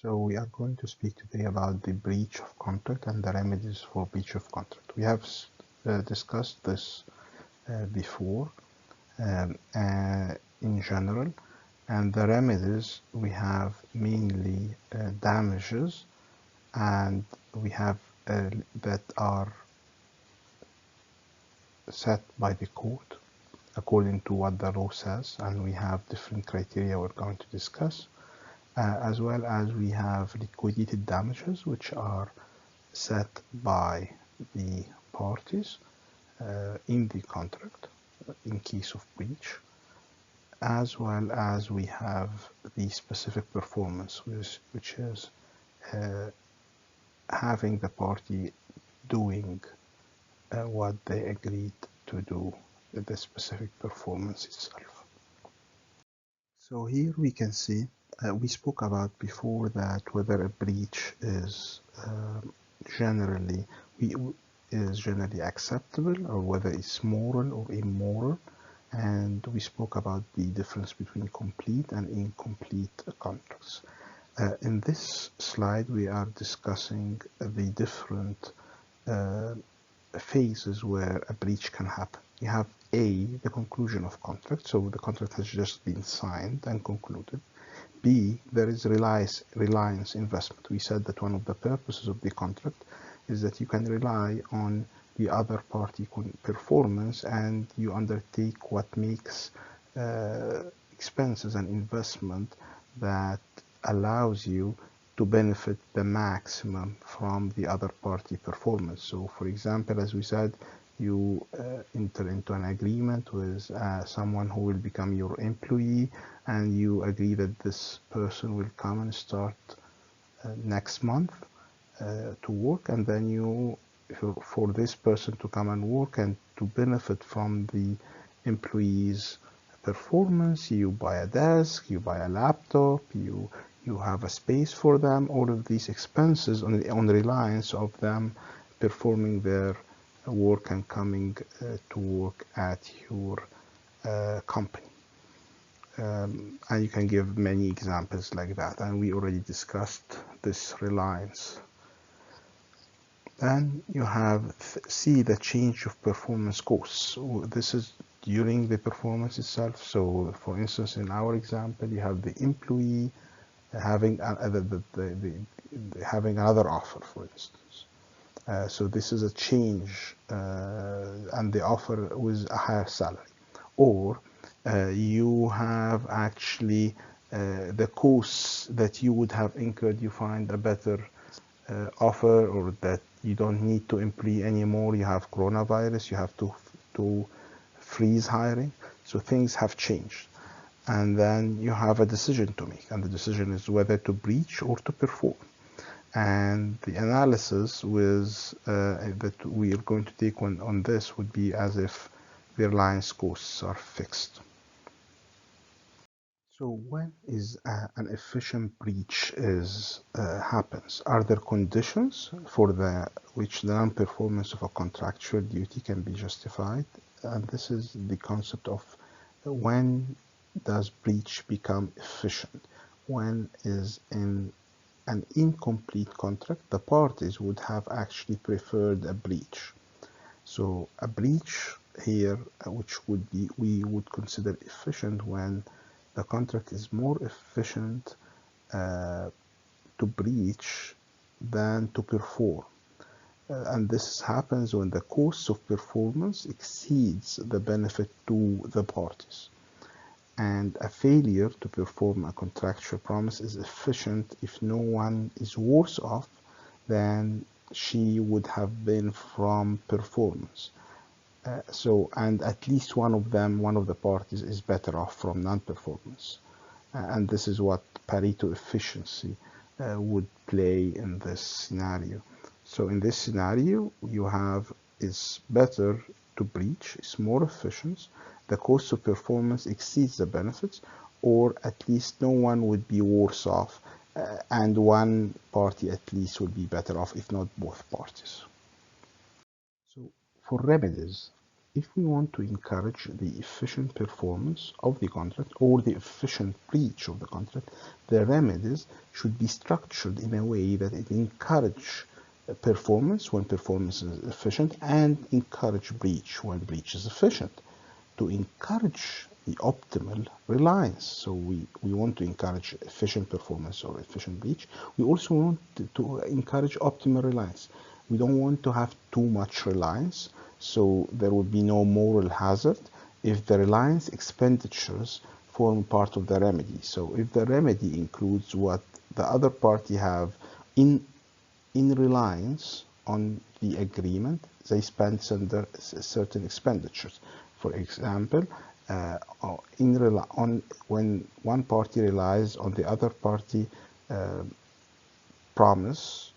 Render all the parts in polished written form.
So we are going to speak today about the breach of contract and the remedies for breach of contract. We have discussed this before in general, and the remedies we have mainly damages, and we have that are set by the court according to what the law says, and we have different criteria we're going to discuss. As well as we have liquidated damages, which are set by the parties in the contract in case of breach, as well as we have the specific performance, which is having the party doing what they agreed to do, the specific performance itself. So here we can see we spoke about before that whether a breach is generally acceptable or whether it's moral or immoral, and we spoke about the difference between complete and incomplete contracts. In this slide we are discussing the different phases where a breach can happen. You have A, the conclusion of contract, so the contract has just been signed and concluded. B, there is reliance investment. We said that one of the purposes of the contract is that you can rely on the other party performance, and you undertake what makes expenses and investment that allows you to benefit the maximum from the other party performance. So for example, as we said, you enter into an agreement with someone who will become your employee, and you agree that this person will come and start next month to work, and then you, for this person to come and work and to benefit from the employee's performance, you buy a desk, you buy a laptop, you have a space for them. All of these expenses on the reliance of them performing their work and coming to work at your company. And you can give many examples like that, and we already discussed this reliance. Then you have C, the change of performance costs. This is during the performance itself. So for instance, in our example, you have the employee having having another offer, for instance. So this is a change, and the offer with a higher salary. Or you have actually the costs that you would have incurred, you find a better offer, or that you don't need to employ anymore. You have coronavirus, you have to freeze hiring. So things have changed. And then you have a decision to make, and the decision is whether to breach or to perform. And the analysis that we are going to take on this would be as if the reliance costs are fixed. So when is an efficient breach happens? Are there conditions for which the non-performance of a contractual duty can be justified? And this is the concept of when does breach become efficient? When is in an incomplete contract, the parties would have actually preferred a breach. So a breach here, which we would consider efficient when the contract is more efficient to breach than to perform. And this happens when the cost of performance exceeds the benefit to the parties. And a failure to perform a contractual promise is efficient if no one is worse off than she would have been from performance. And at least one of the parties is better off from non-performance. And this is what Pareto efficiency would play in this scenario. So in this scenario, you have it's better to breach, it's more efficient, the cost of performance exceeds the benefits, or at least no one would be worse off, and one party at least would be better off, if not both parties. So for remedies, if we want to encourage the efficient performance of the contract or the efficient breach of the contract, the remedies should be structured in a way that it encourages performance when performance is efficient and encourage breach when breach is efficient, to encourage the optimal reliance. So we want to encourage efficient performance or efficient breach. We also want to encourage optimal reliance. We don't want to have too much reliance, so there would be no moral hazard if the reliance expenditures form part of the remedy. So if the remedy includes what the other party have in reliance on the agreement, they spend under certain expenditures. For example, when one party relies on the other party promise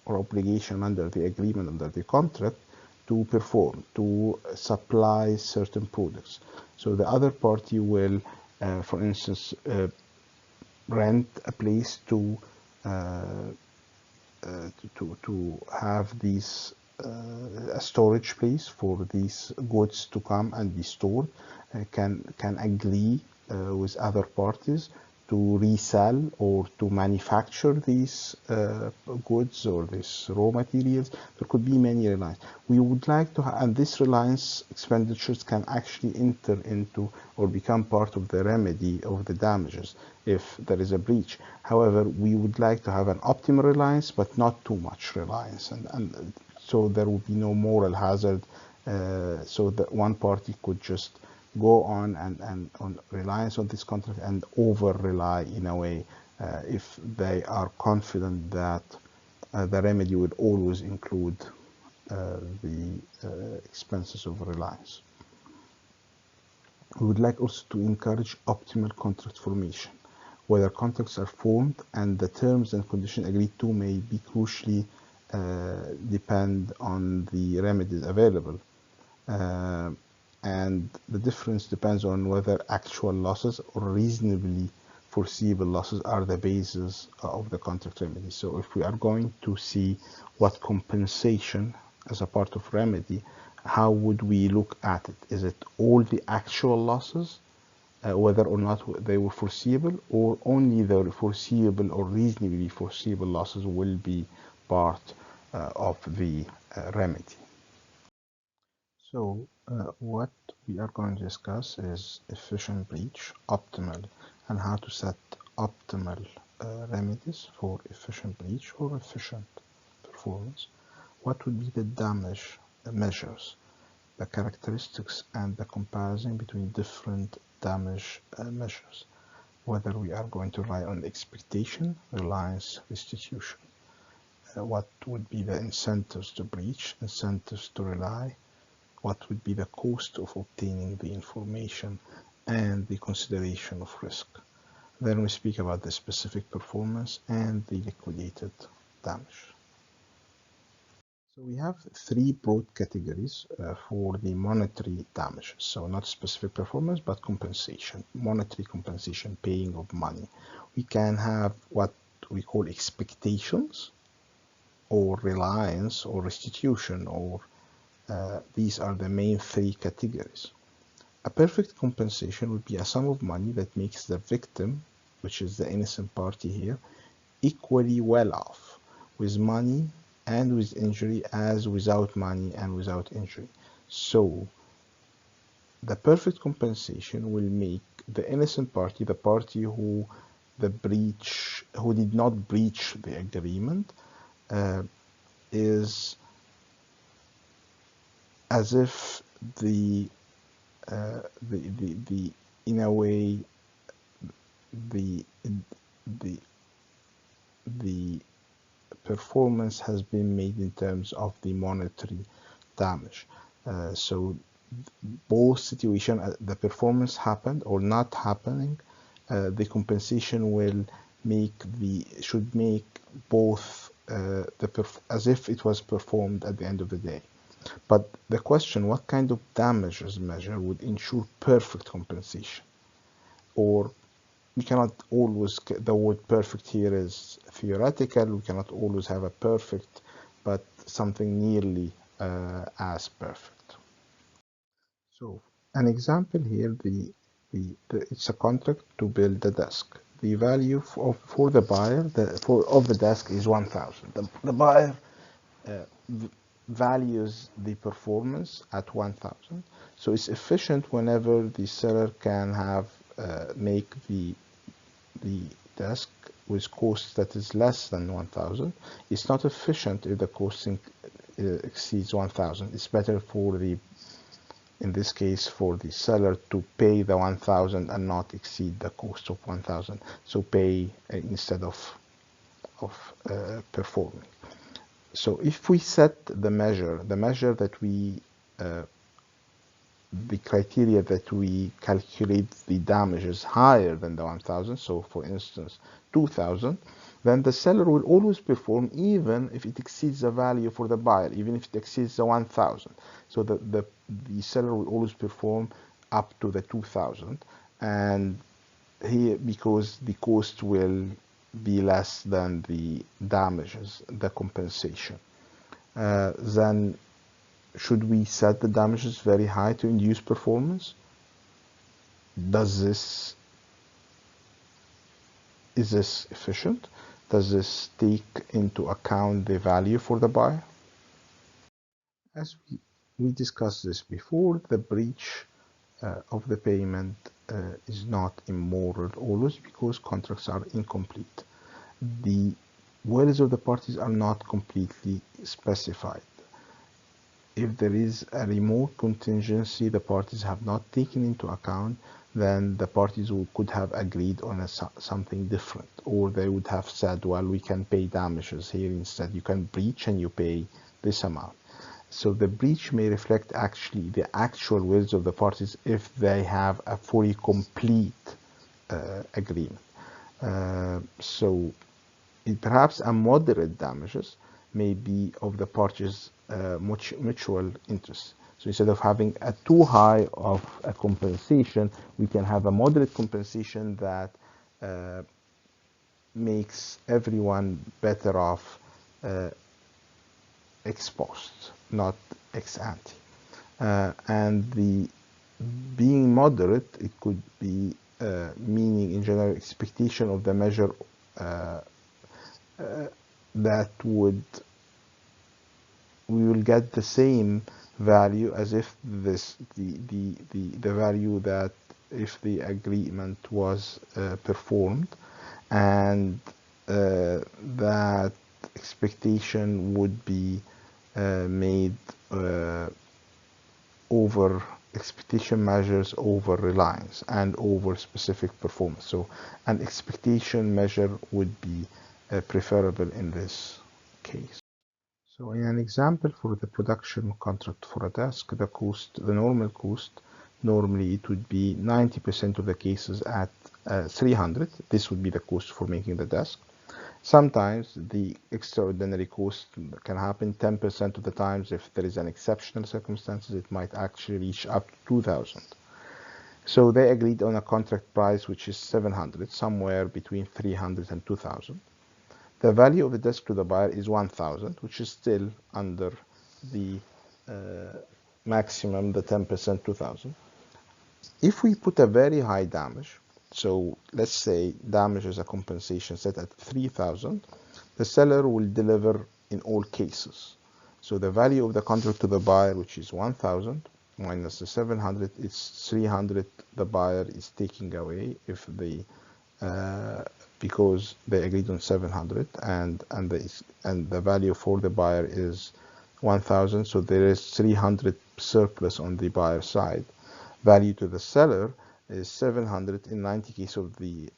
or obligation under the agreement, under the contract, to perform, to supply certain products. So the other party will, for instance, rent a place to have these a storage place for these goods to come and be stored, can agree with other parties to resell or to manufacture these goods or these raw materials. There could be many reliance. We would like to, and this reliance expenditures can actually enter into or become part of the remedy of the damages if there is a breach. However, we would like to have an optimal reliance, but not too much reliance, and so there would be no moral hazard, so that one party could just go on and on reliance on this contract and over rely in a way, if they are confident that the remedy would always include the expenses of reliance. We would like also to encourage optimal contract formation, whether contracts are formed and the terms and conditions agreed to may be crucially depend on the remedies available. And the difference depends on whether actual losses or reasonably foreseeable losses are the basis of the contract remedy. So if we are going to see what compensation as a part of remedy, how would we look at it? Is it all the actual losses, whether or not they were foreseeable, or only the foreseeable or reasonably foreseeable losses will be part of the remedy? So what we are going to discuss is efficient breach, optimal, and how to set optimal remedies for efficient breach or efficient performance. What would be the damage measures, the characteristics, and the comparison between different damage measures, whether we are going to rely on expectation, reliance, restitution. What would be the incentives to breach, incentives to rely, what would be the cost of obtaining the information, and the consideration of risk. Then we speak about the specific performance and the liquidated damage. So we have three broad categories for the monetary damage. So not specific performance, but compensation, monetary compensation, paying of money. We can have what we call expectations, or reliance, or restitution, or these are the main three categories. A perfect compensation would be a sum of money that makes the victim, which is the innocent party here, equally well off with money and with injury as without money and without injury. So the perfect compensation will make the innocent party, the party who did not breach the agreement, is as if in a way the performance has been made in terms of the monetary damage. So both situations, the performance happened or not happening, the compensation will should make both as if it was performed at the end of the day. But the question, what kind of damages measure would ensure perfect compensation? Or we cannot always, the word perfect here is theoretical, we cannot always have a perfect, but something nearly as perfect. So an example here, it's a contract to build a desk. The value for the buyer of the desk is 1,000. The buyer uh, values the performance at 1,000. So it's efficient whenever the seller can have make the desk with cost that is less than 1,000. It's not efficient if the costing exceeds 1,000. It's better for in this case, for the seller to pay the 1,000 and not exceed the cost of 1,000. So pay instead of performing. So if we set the measure that the criteria that we calculate the damages higher than the 1,000, so for instance 2,000, then the seller will always perform even if it exceeds the value for the buyer, even if it exceeds the 1,000. So the seller will always perform up to the 2,000, and here because the cost will be less than the damages, the compensation. Then should we set the damages very high to induce performance? Is this efficient? Does this take into account the value for the buyer? As we discussed this before, the breach of the payment is not immoral always because contracts are incomplete. The wills of the parties are not completely specified. If there is a remote contingency the parties have not taken into account, then the parties could have agreed on something different, or they would have said, well, we can pay damages here instead. You can breach and you pay this amount. So the breach may reflect actually the actual wills of the parties if they have a fully complete agreement. So perhaps a moderate damages may be of the parties' mutual interest. So instead of having a too high of a compensation, we can have a moderate compensation that makes everyone better off ex post, not ex ante. And the being moderate, it could be meaning in general expectation of the measure that we will get the same value as if the value that if the agreement was performed, and that expectation would be made over expectation measures over reliance and over specific performance. So an expectation measure would be preferable in this case. So in an example for the production contract for a desk, the normal cost, normally it would be 90% of the cases at 300. This would be the cost for making the desk. Sometimes the extraordinary cost can happen 10% of the times. If there is an exceptional circumstances, it might actually reach up to 2,000. So they agreed on a contract price which is 700, somewhere between 300 and 2,000. The value of the desk to the buyer is 1,000, which is still under the maximum, the 10%, 2,000. If we put a very high damage, so let's say damage as a compensation set at 3,000, the seller will deliver in all cases. So the value of the contract to the buyer, which is 1,000 minus the 700, it's 300 the buyer is taking away if they because they agreed on 700 and the value for the buyer is 1,000, so there is 300 surplus on the buyer side. Value to the seller is 700 in 90 case of the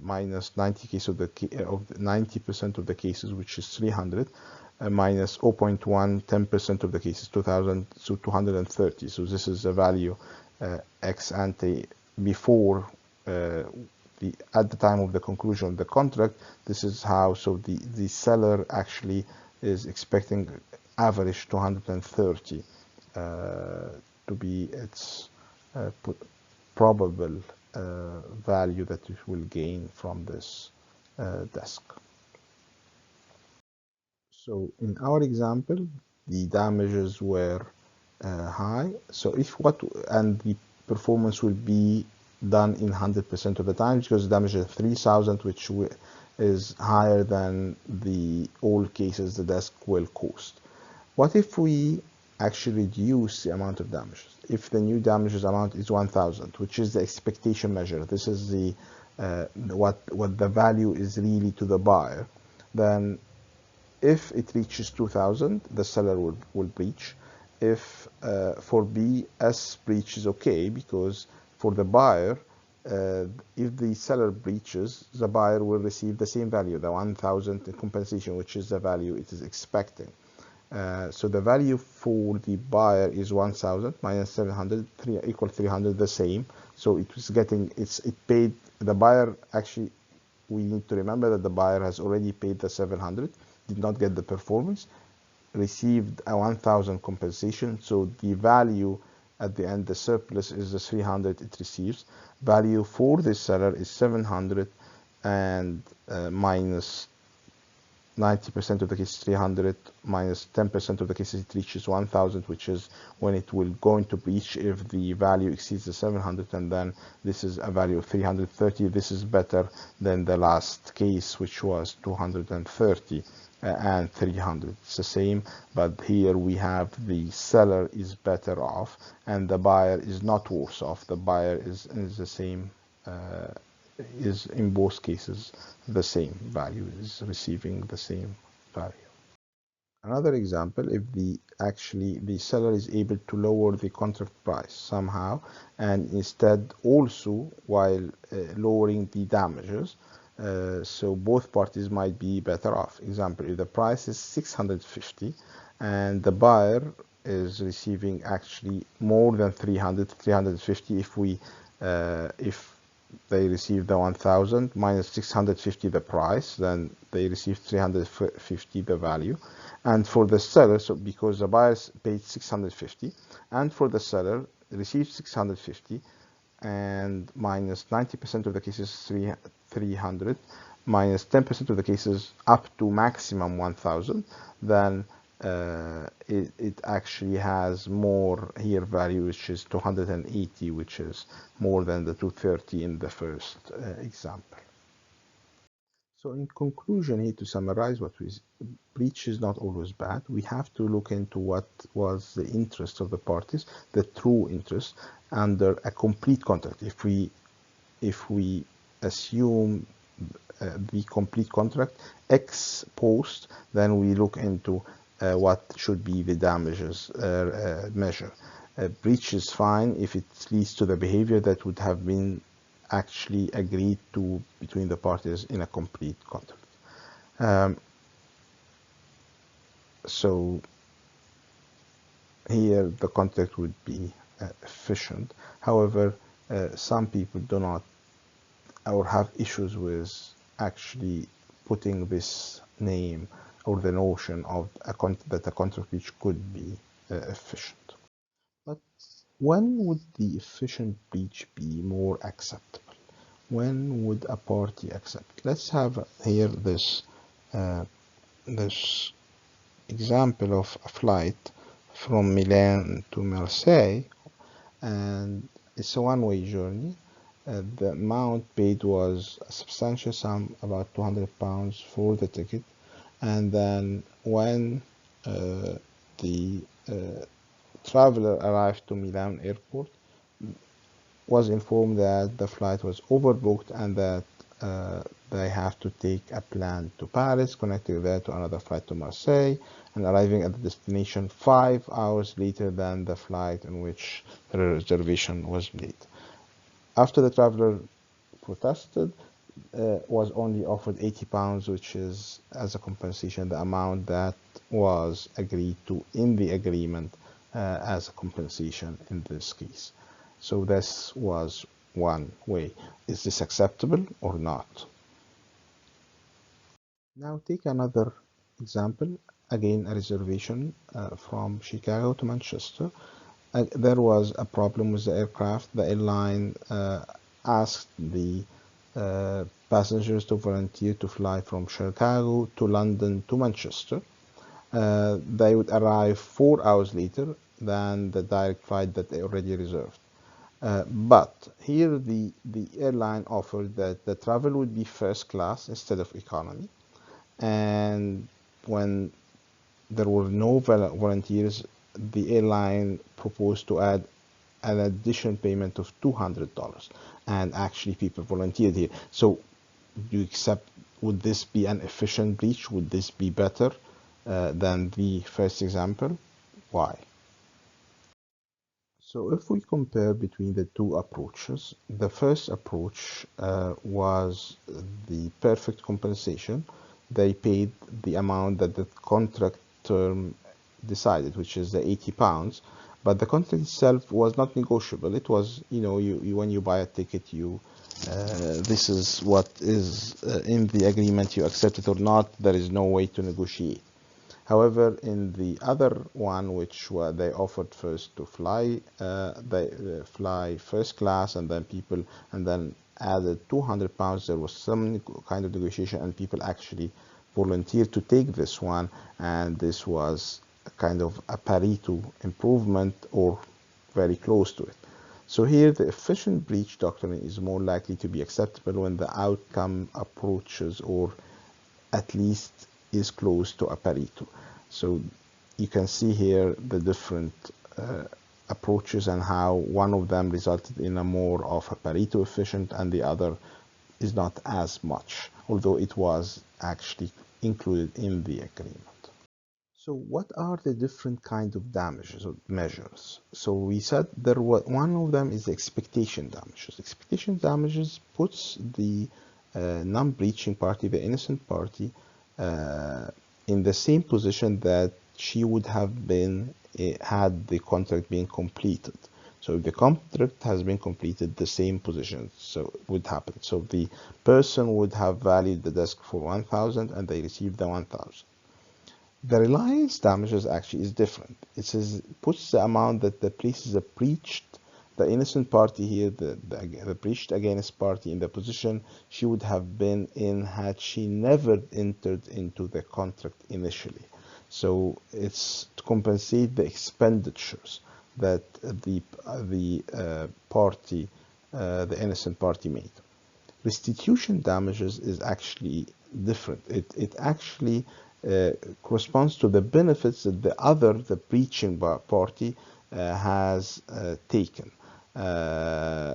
minus 90 case of the 90% of the cases, which is 300, minus 0.1 10% of the cases 2,000, so 230. So this is the value ex ante before at the time of the conclusion of the contract. This is how, so the seller actually is expecting average 230 to be its probable value that it will gain from this desk. So in our example, the damages were high. So if and the performance will be done in 100% of the time, because the damage is 3,000, which is higher than the all cases the desk will cost. What if we actually reduce the amount of damages? If the new damages amount is 1,000, which is the expectation measure, this is the what the value is really to the buyer, then if it reaches 2,000, the seller will breach. If for B, S breach is okay, because for the buyer, if the seller breaches, the buyer will receive the same value, the 1,000 compensation, which is the value it is expecting. So the value for the buyer is 1,000 minus 700 equal 300, the same. So it was getting it paid the buyer. Actually, we need to remember that the buyer has already paid the 700, did not get the performance, received a 1,000 compensation. So the value at the end, the surplus, is the 300 it receives. Value for the seller is 700 and minus 90% of the cases 300 minus 10% of the cases it reaches 1,000, which is when it will go into breach if the value exceeds the 700, and then this is a value of 330. This is better than the last case, which was 230 and 300. It's the same, but here we have the seller is better off and the buyer is not worse off. The buyer is the same, is in both cases the same value, is receiving the same value. Another example, if the seller is able to lower the contract price somehow, and instead also while lowering the damages, so both parties might be better off. Example, if the price is 650 and the buyer is receiving actually more than 350, if they receive the 1,000 minus 650 the price, then they receive 350 the value. And for the seller, so because the buyer paid 650 and for the seller received 650 and minus 90% of the cases 300 minus 10% of the cases up to maximum 1,000, then it actually has more here value, which is 280, which is more than the 230 in the first example. So in conclusion here, to summarize what we breach is not always bad. We have to look into what was the interest of the parties, the true interest under a complete contract. If we assume the complete contract ex post, then we look into what should be the damages measure. Breach is fine if it leads to the behavior that would have been actually agreed to between the parties in a complete contract. So here the contract would be efficient. However, some people do not or have issues with actually putting this name or the notion of that a contract breach could be efficient. But when would the efficient breach be more acceptable? When would a party accept? Let's have here this example of a flight from Milan to Marseille, and it's a one-way journey. The amount paid was a substantial sum, about £200 for the ticket, and then when the traveler arrived to Milan airport, was informed that the flight was overbooked and that they have to take a plane to Paris, connecting there to another flight to Marseille, and arriving at the destination 5 hours later than the flight in which the reservation was made. After the traveler protested, was only offered £80, which is, as a compensation, the amount that was agreed to in the agreement as a compensation in this case. So this was one way. Is this acceptable or not? Now take another example. Again, a reservation from Chicago to Manchester. There was a problem with the aircraft. The airline asked the passengers to volunteer to fly from Chicago to London to Manchester. They would arrive 4 hours later. than the direct flight that they already reserved. But here the airline offered that the travel would be first class instead of economy. And when there were no volunteers, the airline proposed to add an additional payment of $200. And actually people volunteered here. So do you accept, would this be an efficient breach? Would this be better than the first example? Why? So if we compare between the two approaches, the first approach was the perfect compensation. They paid the amount that the contract term decided, which is the 80 pounds, but the contract itself was not negotiable. It was, you when you buy a ticket, this is what is in the agreement, you accept it or not. There is no way to negotiate. However, in the other one, which they offered first to fly, they fly first class, and then added 200 pounds. There was some kind of negotiation, and people actually volunteered to take this one, and this was a kind of a Pareto improvement, or very close to it. So here, the efficient breach doctrine is more likely to be acceptable when the outcome approaches, or at least is close to a Pareto. So you can see here the different approaches and how one of them resulted in a more of a Pareto efficient, and the other is not as much, although it was actually included in the agreement. So what are the different kind of damages or measures? So we said one of them is expectation damages. Expectation damages puts the non-breaching party, the innocent party, in the same position that she would have been had the contract been completed. So if the contract has been completed, the same position would happen. So the person would have valued the desk for 1,000 and they received the 1,000. The reliance damages actually is different. It says puts the amount that the police is breached, the innocent party here, the breached against party, in the position she would have been in had she never entered into the contract initially. So it's to compensate the expenditures that the innocent party made. Restitution damages is actually different. It actually corresponds to the benefits that the breaching party has taken.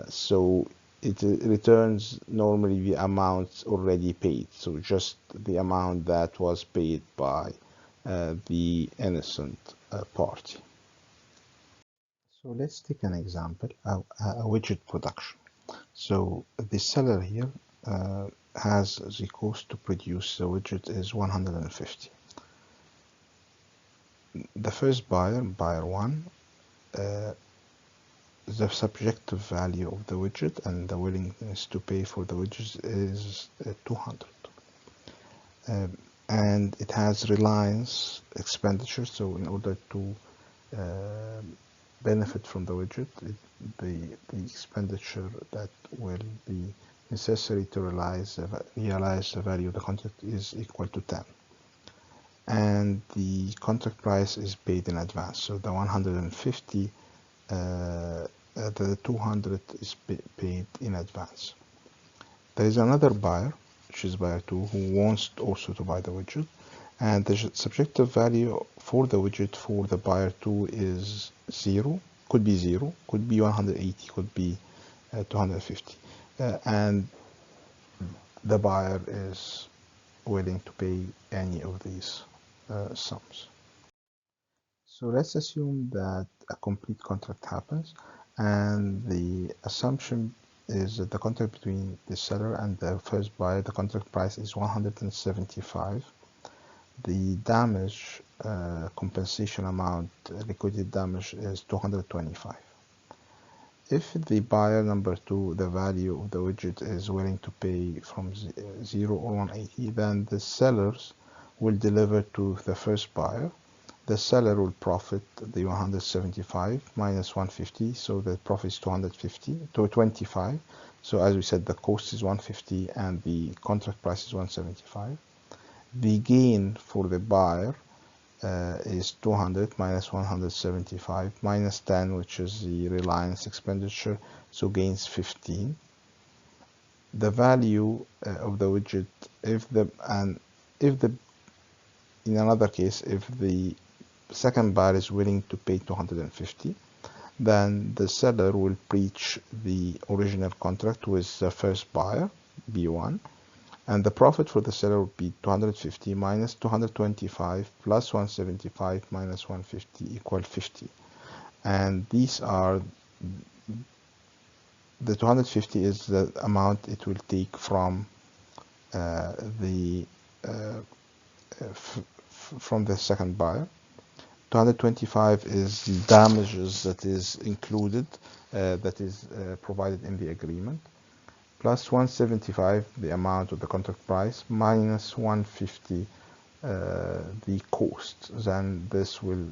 So it returns normally the amounts already paid, so just the amount that was paid by the innocent party. So let's take an example, a widget production. So the seller here has the cost to produce the widget is 150. The first buyer, buyer 1, the subjective value of the widget and the willingness to pay for the widget is 200. And it has reliance expenditure, so in order to benefit from the widget, the expenditure that will be necessary to realize the value of the contract is equal to 10. And the contract price is paid in advance. So the 150, the 200 is paid in advance. There is another buyer, which is buyer 2, who wants also to buy the widget. And the subjective value for the widget for the buyer 2 is 0, could be 0, could be 180, could be 250. And the buyer is willing to pay any of these sums. So let's assume that a complete contract happens, and the assumption is that the contract between the seller and the first buyer, the contract price is 175. The damage compensation amount, liquidated damage, is 225. If the buyer number 2, the value of the widget, is willing to pay from 0 or 180, then the sellers will deliver to the first buyer. The seller will profit the 175 minus 150, so the profit is 225. So as we said, the cost is 150 and the contract price is 175. The gain for the buyer is 200 minus 175 minus 10, which is the reliance expenditure, so gains 15. The value of the widget, if the in another case, if the second buyer is willing to pay 250, then the seller will breach the original contract with the first buyer, B1, and the profit for the seller would be 250 minus 225 plus 175 minus 150 equal 50. And these are, the 250 is the amount it will take from from the second buyer. 225 is the damages that is included, that is provided in the agreement, plus 175, the amount of the contract price, minus 150, the cost. Then this will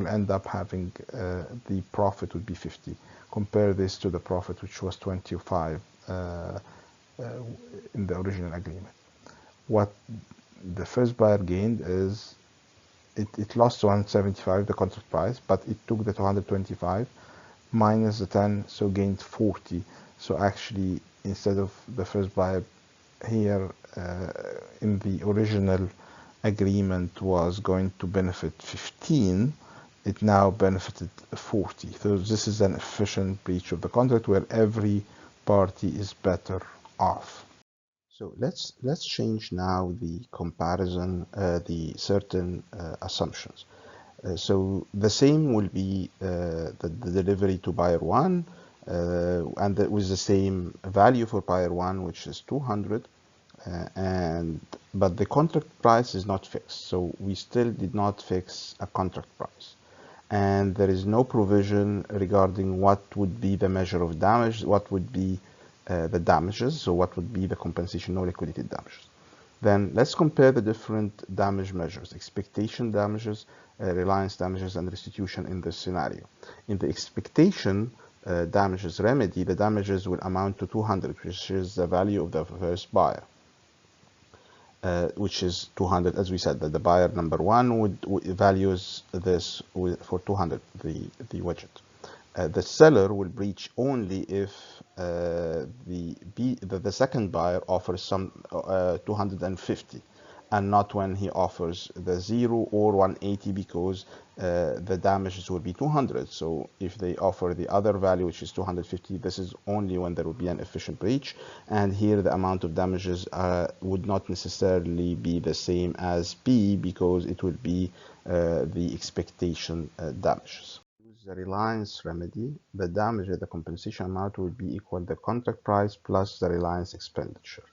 end up having the profit would be 50. Compare this to the profit, which was 25 in the original agreement. What the first buyer gained is it lost 175, the contract price, but it took the 225 minus the 10, so gained 40. So actually, instead of the first buyer here in the original agreement was going to benefit 15, it now benefited 40. So this is an efficient breach of the contract where every party is better off. So let's change now the comparison, the certain assumptions. So the same will be the delivery to buyer 1, and with the same value for buyer 1, which is 200, but the contract price is not fixed. So we still did not fix a contract price. And there is no provision regarding what would be the measure of damage, what would be the damages, so what would be the compensation, no liquidated damages. Then let's compare the different damage measures: expectation damages, reliance damages, and restitution in this scenario. In the expectation damages remedy, the damages will amount to 200, which is the value of the first buyer, which is 200, as we said, that the buyer number 1 would values this for 200, the widget. The seller will breach only if the second buyer offers some 250, and not when he offers the 0 or 180, because the damages will be 200. So if they offer the other value, which is 250, this is only when there will be an efficient breach. And here the amount of damages would not necessarily be the same as B, because it will be the expectation damages. The reliance remedy, the damage, the compensation amount will be equal to the contract price plus the reliance expenditure,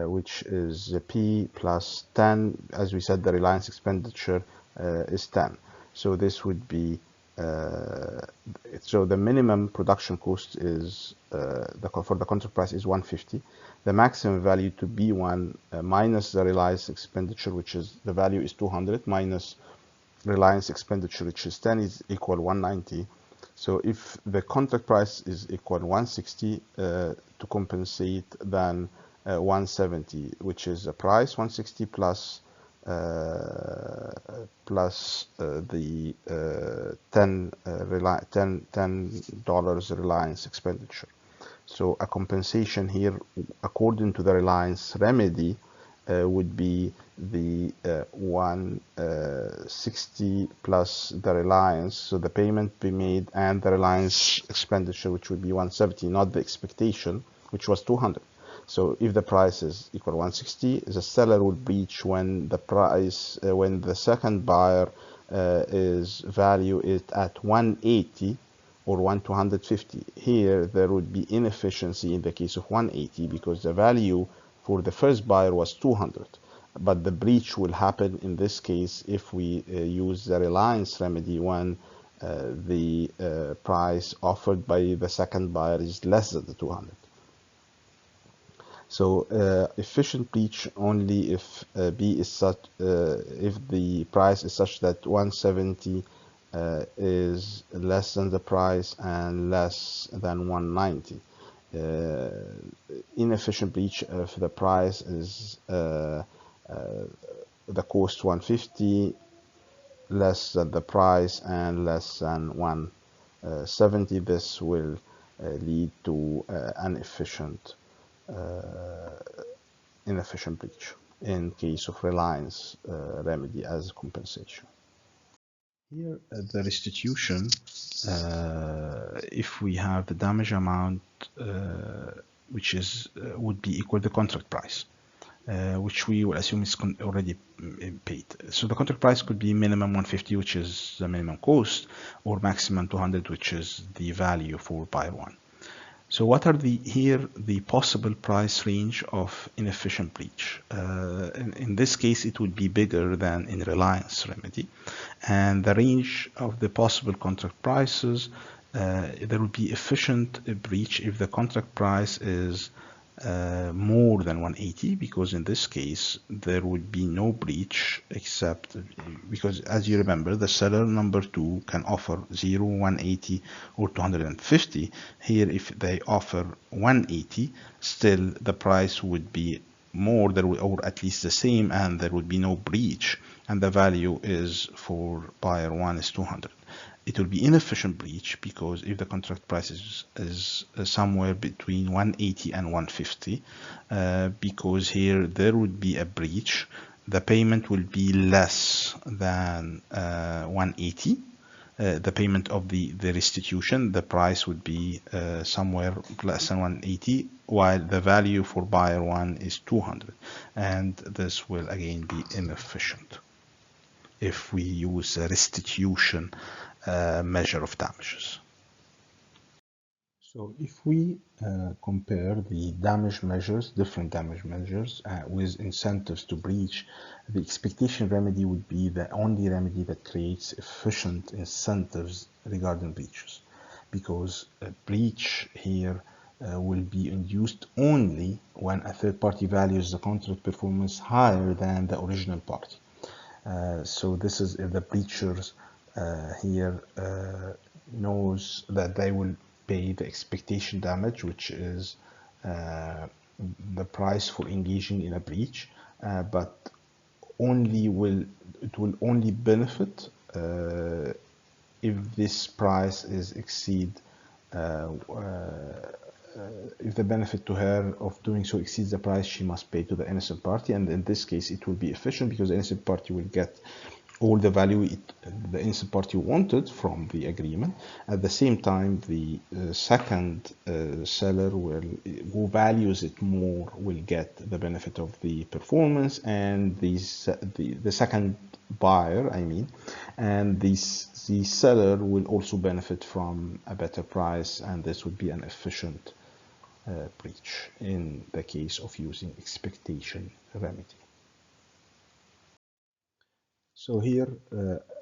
which is P plus 10. As we said, the reliance expenditure is 10. So this would be, so the minimum production cost is, for the contract price is 150. The maximum value to B1 minus the reliance expenditure, which is, the value is 200, minus reliance expenditure, which is 10, is equal 190. So if the contract price is equal 160 to compensate, then 170, which is a price, 160 plus the $10 reliance expenditure. So a compensation here, according to the reliance remedy, would be the 160 plus the reliance, so the payment be made, and the reliance expenditure, which would be 170, not the expectation, which was 200. So if the price is equal 160, the seller will breach when the price, when the second buyer is value it at 180 or 250. Here there would be inefficiency in the case of 180, because the value for the first buyer was 200, but the breach will happen in this case if we use the reliance remedy when the price offered by the second buyer is less than the 200. So efficient breach only if B is such, if the price is such that 170 is less than the price and less than 190. Inefficient breach if the price is the cost 150 less than the price and less than 170. This will lead to an inefficient breach in case of reliance remedy as compensation. Here, the restitution, if we have the damage amount which is would be equal to the contract price, which we will assume is already paid. So the contract price could be minimum 150, which is the minimum cost, or maximum 200, which is the value for buyer one. So what are the possible price range of inefficient breach? In this case, it would be bigger than in reliance remedy. And the range of the possible contract prices, there would be efficient breach if the contract price is more than 180, because in this case there would be no breach, except because, as you remember, the seller number 2 can offer 0, 180 or 250. Here, if they offer 180, still the price would be more, or at least the same, and there would be no breach, and the value is for buyer 1 is 200. It will be inefficient breach because if the contract price is somewhere between 180 and 150, because here there would be a breach, the payment will be less than 180. The payment of the restitution, the price would be somewhere less than 180, while the value for buyer 1 is 200, and this will again be inefficient if we use a restitution measure of damages. So if we compare the damage measures, different damage measures with incentives to breach, the expectation remedy would be the only remedy that creates efficient incentives regarding breaches, because a breach here will be induced only when a third party values the contract performance higher than the original party. So this is if the breachers here knows that they will pay the expectation damage, which is the price for engaging in a breach, but it will only benefit if this price is exceed if the benefit to her of doing so exceeds the price she must pay to the innocent party. And in this case it will be efficient because the innocent party will get all the value the innocent party wanted from the agreement. At the same time, the second seller who values it more will get the benefit of the performance, and the second buyer, and the seller will also benefit from a better price, and this would be an efficient breach in the case of using expectation remedy. So here,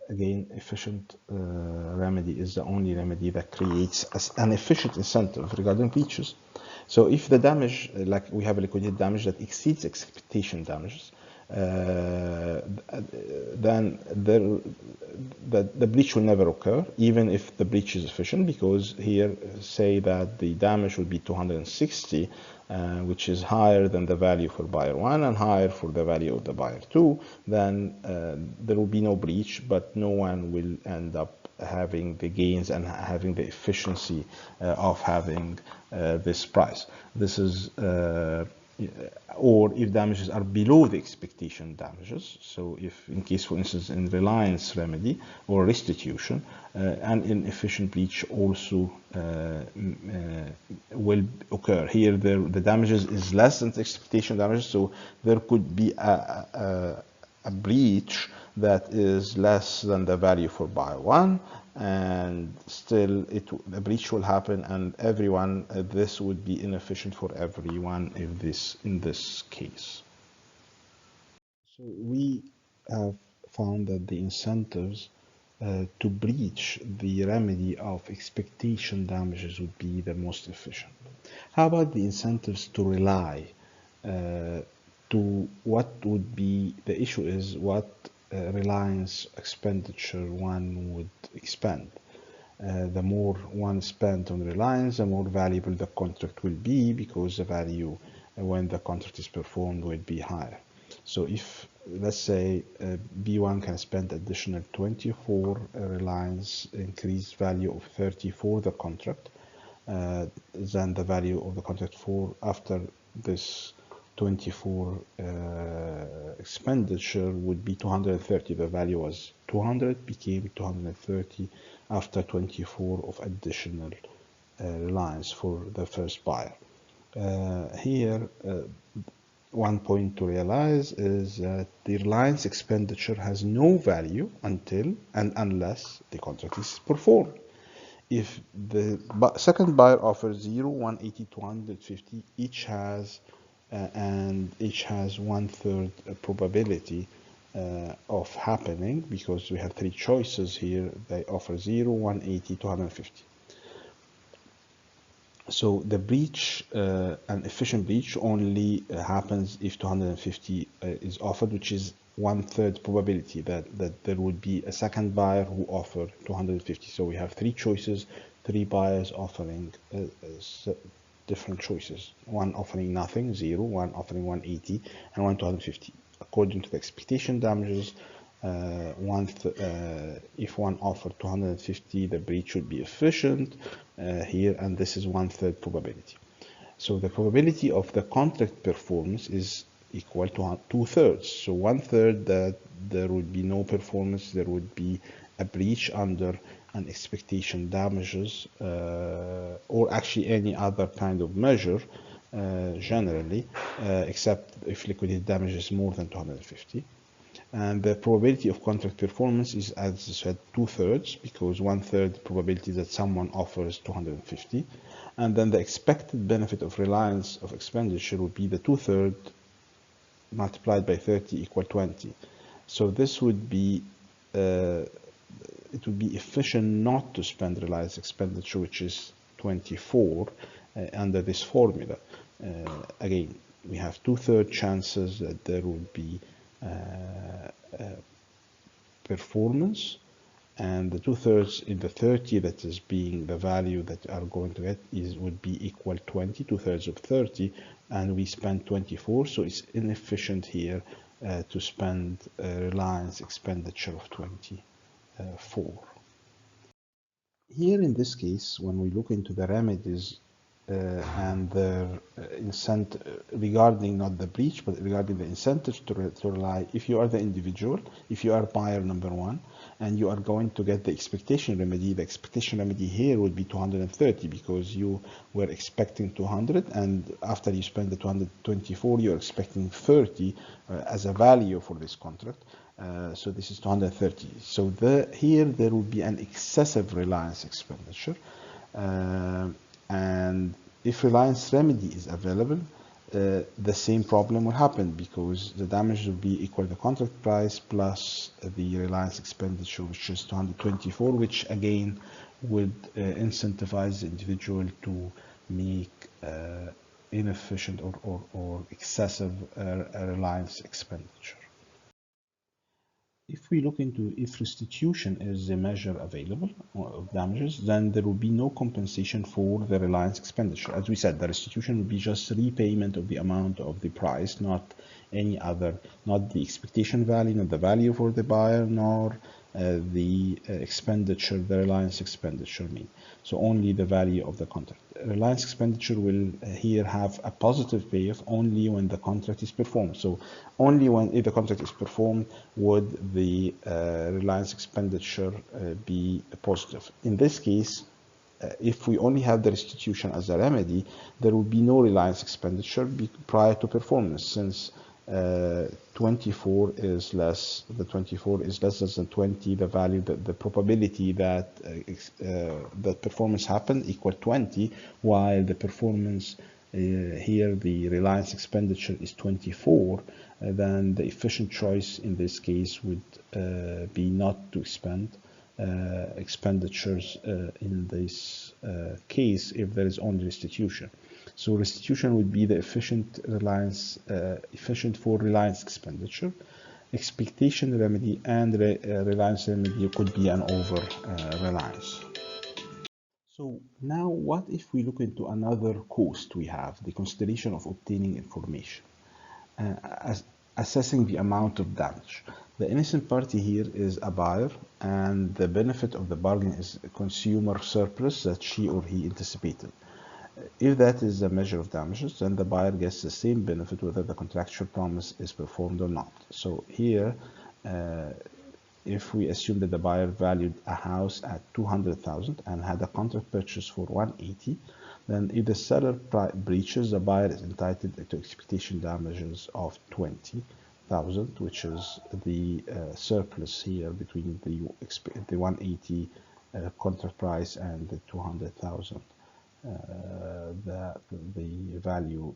again, efficient remedy is the only remedy that creates an efficient incentive regarding breaches. So if the damage, like we have a liquidated damage that exceeds expectation damages, then the breach will never occur, even if the breach is efficient, because here, say that the damage would be 260, which is higher than the value for buyer 1 and higher for the value of the buyer 2, then there will be no breach, but no one will end up having the gains and having the efficiency of having this price. This is or if damages are below the expectation damages. So if in case, for instance, in reliance remedy or restitution, an inefficient breach also will occur. Here the damages is less than the expectation damages, so there could be a breach that is less than the value for buyer 1, and still a breach will happen, and everyone, this would be inefficient for everyone in this case. So we have found that the incentives to breach the remedy of expectation damages would be the most efficient. How about the incentives to rely? To what would be the issue is what reliance expenditure one would expend. The more one spent on reliance, the more valuable the contract will be, because the value when the contract is performed will be higher. So if, let's say, B1 can spend additional 24 Reliance increased value of 30 for the contract, then the value of the contract for after this 24 expenditure would be 230. The value was 200, became 230 after 24 of additional Reliance for the first buyer. Here, one point to realize is that the Reliance expenditure has no value until and unless the contract is performed. If the second buyer offers 0, 180, 250, each has each has 1/3 probability of happening, because we have three choices here. They offer 0, 180, 250. So the breach, an efficient breach, only happens if 250 is offered, which is 1/3 probability that there would be a second buyer who offered 250. So we have three choices, three buyers offering different choices. One offering nothing, 0, one offering 180, and one 250. According to the expectation damages, if one offered 250, the breach would be efficient here, and this is 1/3 probability. So the probability of the contract performance is equal to 2/3. So 1/3 that there would be no performance, there would be a breach under an expectation damages, or actually any other kind of measure, generally, except if liquidated damage is more than 250. And the probability of contract performance is, as I said, 2/3, because 1/3 probability that someone offers 250. And then the expected benefit of Reliance of expenditure would be the 2/3 multiplied by 30 equal 20. So this would be, it would be efficient not to spend Reliance expenditure, which is 24, under this formula. Again, we have 2/3 chances that there would be performance, and the 2/3 in the 30 that is being the value that are going to get would be equal 20, 2/3 of 30, and we spend 24, so it's inefficient here to spend Reliance expenditure of 24. Here in this case, when we look into the remedies and the incentive regarding not the breach, but regarding the incentives to rely, if you are the individual, if you are buyer number one, and you are going to get the expectation remedy, the expectation remedy here would be 230, because you were expecting 200, and after you spend the 224, you're expecting 30 as a value for this contract. So this is 230. So here there will be an excessive Reliance expenditure. And if Reliance remedy is available, the same problem will happen, because the damage will be equal to the contract price plus the Reliance expenditure, which is 224, which again would incentivize the individual to make inefficient or excessive Reliance expenditure. If we look into if restitution is a measure available of damages, then there will be no compensation for the Reliance expenditure. As we said, the restitution will be just repayment of the amount of the price, not any other, not the expectation value, not the value for the buyer, nor the expenditure, the Reliance expenditure mean. So only the value of the contract. Reliance expenditure will here have a positive payoff only when the contract is performed. So only when if the contract is performed would the Reliance expenditure be positive. In this case, if we only have the restitution as a remedy, there will be no Reliance expenditure prior to performance, since 24 is less, the 24 is less than 20, the value, the probability that that performance happened equal 20, while the performance here, the Reliance expenditure is 24, then the efficient choice in this case would be not to spend expenditures in this case if there is only restitution. So restitution would be the efficient for Reliance expenditure. Expectation remedy and Reliance remedy could be an over reliance. So now what if we look into another cost we have, the consideration of obtaining information? assessing the amount of damage. The innocent party here is a buyer, and the benefit of the bargain is a consumer surplus that she or he anticipated. If that is a measure of damages, then the buyer gets the same benefit whether the contractual promise is performed or not. So here, if we assume that the buyer valued a house at 200,000 and had a contract purchase for 180, then if the seller breaches, the buyer is entitled to expectation damages of 20,000, which is the surplus here between the 180 contract price and the 200,000. The value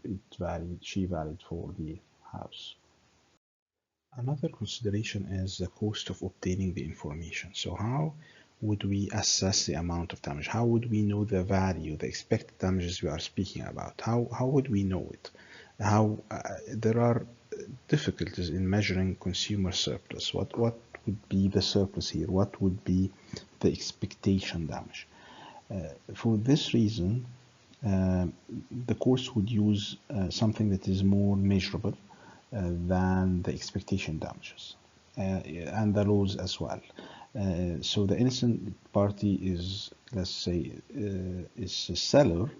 she valued for the house. Another consideration is the cost of obtaining the information. So how would we assess the amount of damage? How would we know the value, the expected damages we are speaking about? How would we know it? There are difficulties in measuring consumer surplus. What would be the surplus here? What would be the expectation damage? For this reason, the course would use something that is more measurable than the expectation damages, and the laws as well. So the innocent party is, let's say, is the seller.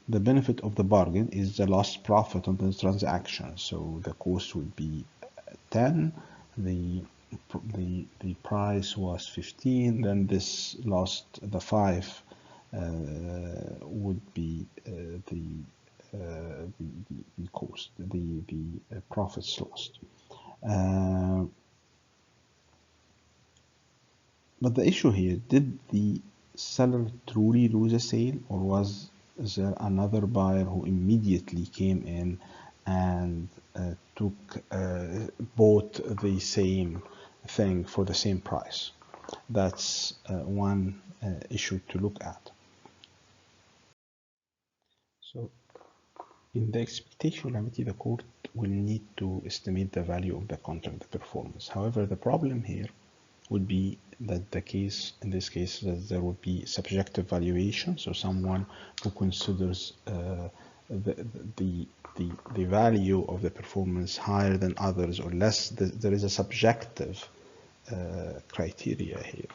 The benefit of the bargain is the lost profit on the transaction. So the cost would be 10. The price was 15. Then this lost the 5 would be the cost, the profits lost. But the issue here, did the seller truly lose a sale, or was there another buyer who immediately came in and bought the same thing for the same price? That's one issue to look at. So in the expectation remedy, the court will need to estimate the value of the contract, the performance. However, the problem here would be that in this case, that there would be subjective valuation. So someone who considers the value of the performance higher than others or less, there is a subjective criteria here.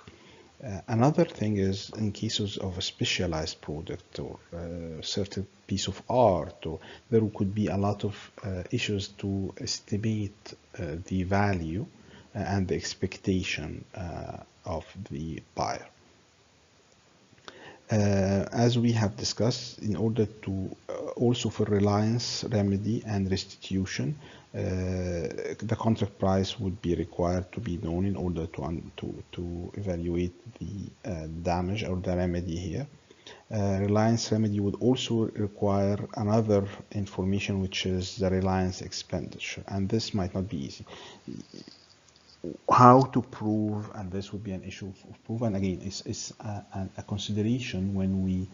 Another thing is in cases of a specialized product or a certain piece of art, or there could be a lot of issues to estimate the value and the expectation of the buyer. As we have discussed, in order to also for reliance remedy and restitution, the contract price would be required to be known in order to evaluate the damage or the remedy here. Reliance remedy would also require another information, which is the reliance expenditure, and this might not be easy. How to prove, and this would be an issue of proof, and again, it's a consideration when we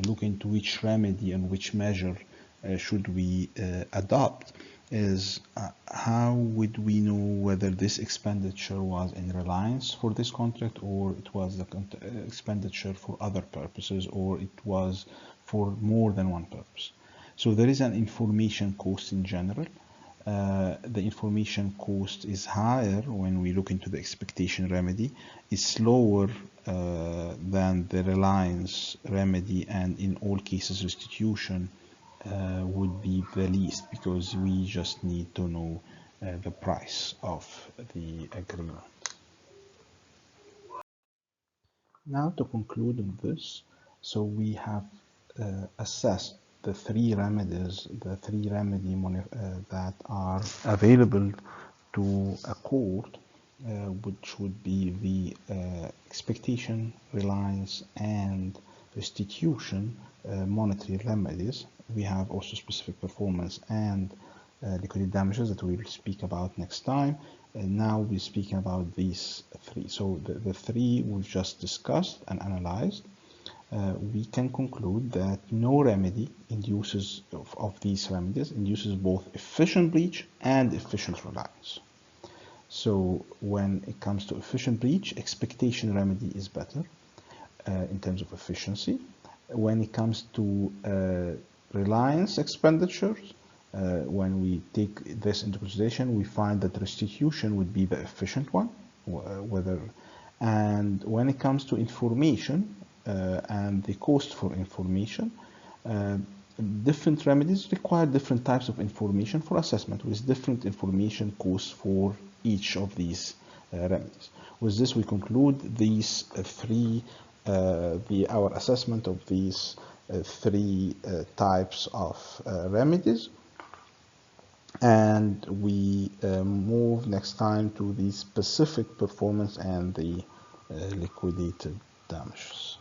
look into which remedy and which measure should we adopt, is how would we know whether this expenditure was in reliance for this contract, or it was the expenditure for other purposes, or it was for more than one purpose. So there is an information cost in general. The information cost is higher when we look into the expectation remedy. It's lower than the reliance remedy, and in all cases restitution would be the least, because we just need to know the price of the agreement. Now to conclude on this, so we have assessed the three remedies, that are available to a court, which would be the expectation, reliance, and restitution monetary remedies. We have also specific performance and liquidated damages that we will speak about next time. And now we're speaking about these three. So the three we've just discussed and analyzed. We can conclude that no remedy induces of these remedies induces both efficient breach and efficient reliance. So when it comes to efficient breach, expectation remedy is better in terms of efficiency. When it comes to reliance expenditures, when we take this into consideration, we find that restitution would be the efficient one, and when it comes to information and the cost for information, different remedies require different types of information for assessment, with different information costs for each of these remedies. With this, we conclude these our assessment of these three types of remedies, and we move next time to the specific performance and the liquidated damages.